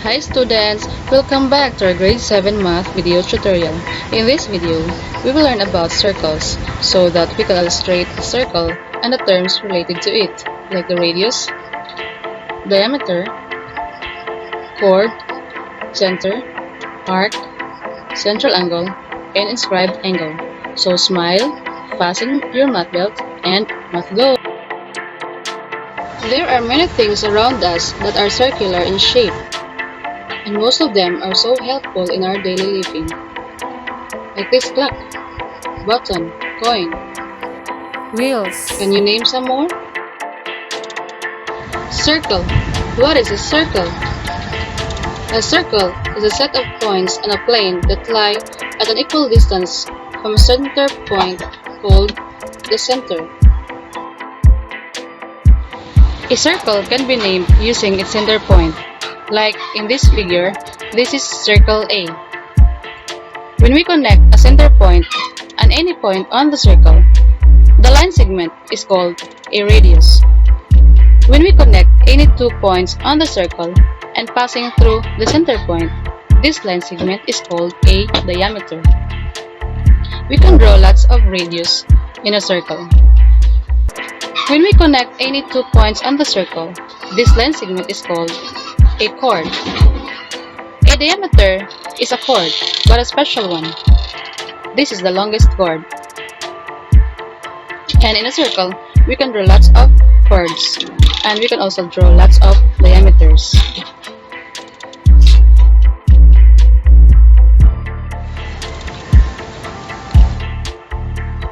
Hi students! Welcome back to our grade 7 math video tutorial. In this video, we will learn about circles so that we can illustrate a circle and the terms related to it, like the radius, diameter, chord, center, arc, central angle, and inscribed angle. So smile, fasten your math belt, and math go! There are many things around us that are circular in shape, and most of them are so helpful in our daily living, like this clock, button, coin. Wheels. Can you name some more? Circle. What is a circle? A circle is a set of points on a plane that lie at an equal distance from a center point called the center. A circle can be named using its center point. Like in this figure, this is circle A. When we connect a center point and any point on the circle, the line segment is called a radius. When we connect any two points on the circle and passing through the center point, this line segment is called a diameter. We can draw lots of radius in a circle. When we connect any two points on the circle, this line segment is called a chord. A diameter is a chord, but a special one. This is the longest chord. And in a circle, we can draw lots of chords, and we can also draw lots of diameters.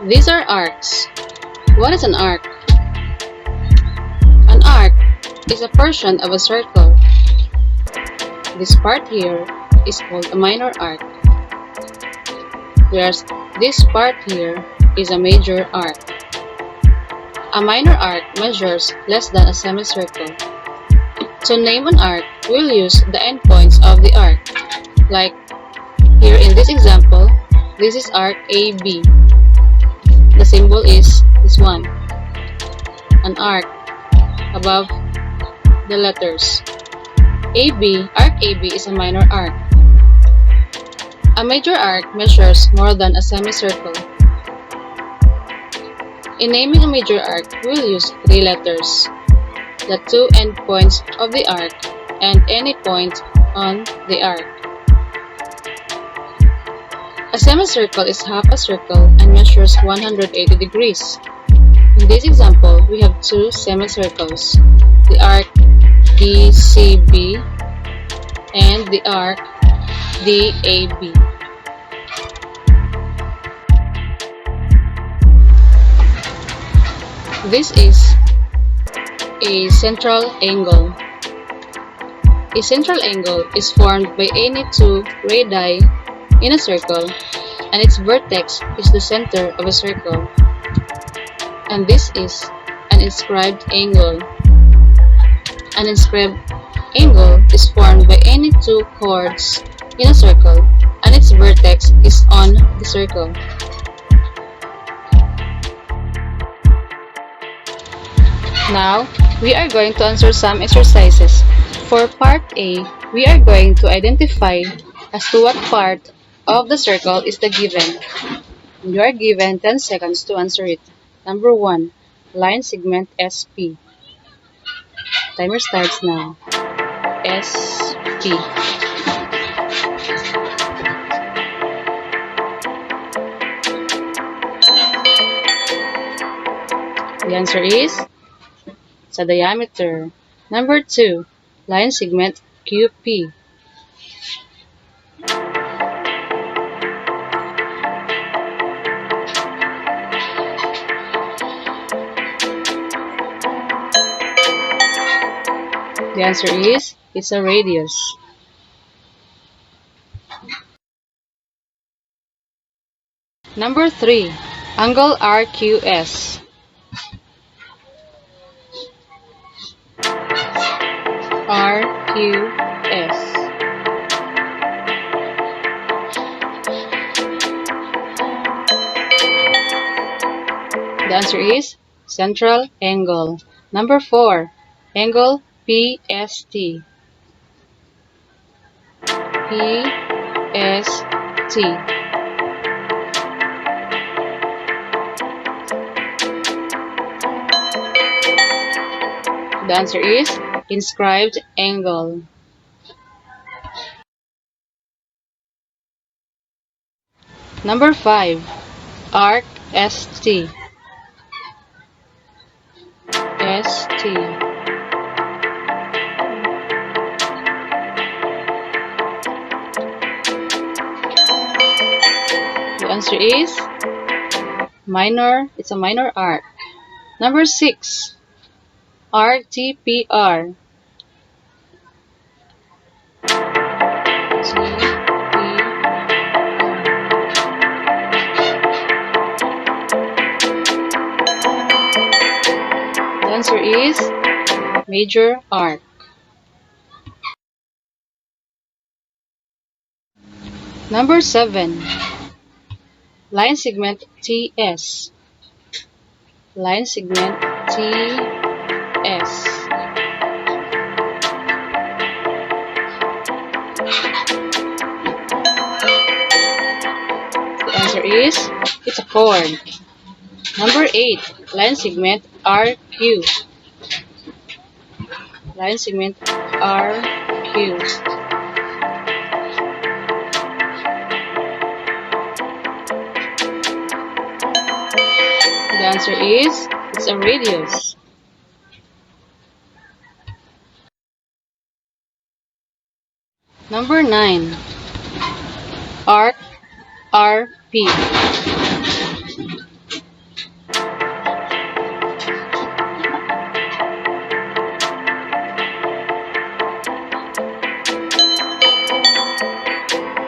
These are arcs. What is an arc? An arc is a portion of a circle. This part here is called a minor arc, whereas this part here is a major arc. A minor arc measures less than a semicircle. To name an arc, we'll use the endpoints of the arc. Like here in this example, this is arc AB. The symbol is this one, an arc above the letters. Arc AB is a minor arc. A major arc measures more than a semicircle. In naming a major arc, we'll use three letters, the two endpoints of the arc, and any point on the arc. A semicircle is half a circle and measures 180 degrees. In this example, we have two semicircles, the arc DCB and the arc DAB. This is a central angle. A central angle is formed by any two radii in a circle, and its vertex is the center of a circle. And this is an inscribed angle. An inscribed angle is formed by any two chords in a circle, and its vertex is on the circle. Now, we are going to answer some exercises. For part A, we are going to identify as to what part of the circle is the given. You are given 10 seconds to answer it. Number 1, line segment SP. Timer starts now. SP. The answer is sa diameter. Number 2, line segment QP. The answer is, it's a radius. Number 3, angle RQS. RQS. The answer is central angle. Number 4, angle PST. P-S-T. The answer is inscribed angle. Number 5. Arc ST. ST. The answer is minor. It's a minor arc. Number 6. RTPR. The answer is major arc. Number 7. Line segment TS. Line segment TS. The answer is it's a chord. Number 8. Line segment RQ. Line segment RQ. The answer is it's a radius. Number 9. Arc RP.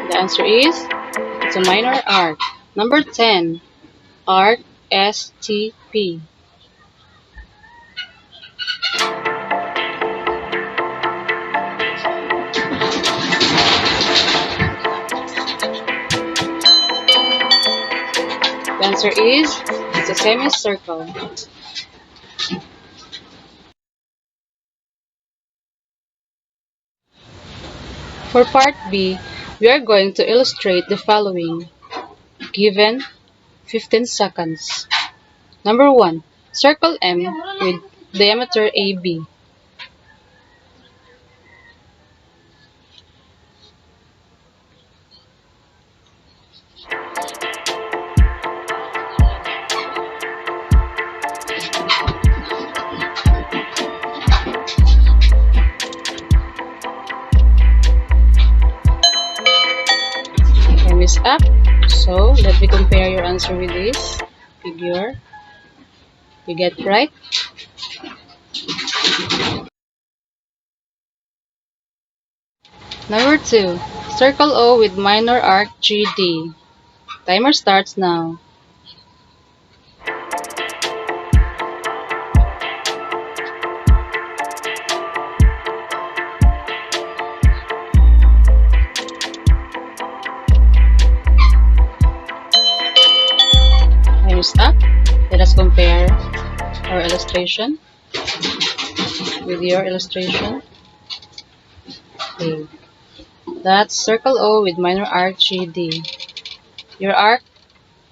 The answer is it's a minor arc. Number 10. Arc STP. The answer is it's a semicircle. For part B, we are going to illustrate the following. Given 15 seconds. Number 1. Circle M with diameter AB. Time is up. So, let me compare your answer with this figure. You get right? Number 2. Circle O with minor arc GD. Timer starts now. Time is up. Let us compare our illustration with your illustration. Okay. That's circle O with minor arc GD. Your arc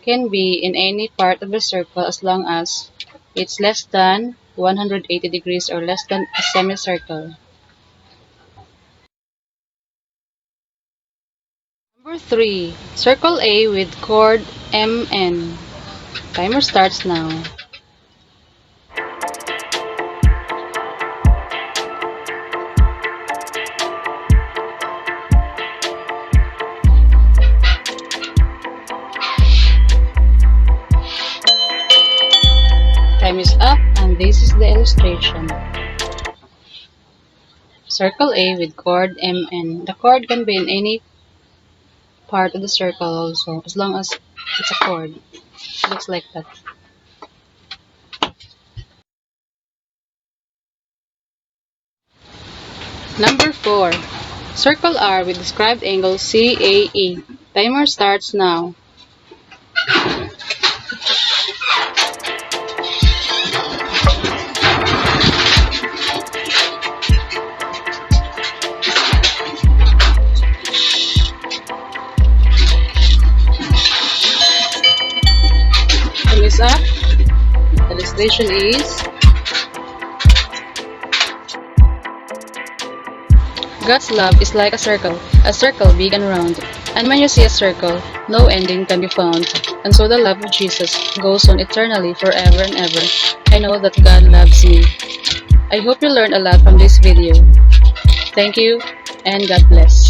can be in any part of the circle as long as it's less than 180 degrees or less than a semicircle. Number 3. Circle A with chord MN. Timer starts now. Time is up, and this is the illustration. Circle A with chord MN. The chord can be in any part of the circle also, as long as it's a chord. It looks like that. Number 4. Circle R with described angle CAE. Timer starts now. translation is God's love is like a circle big and round. And when you see a circle, no ending can be found. And so the love of Jesus goes on eternally forever and ever. I know that God loves me. I hope you learned a lot from this video. Thank you and God bless.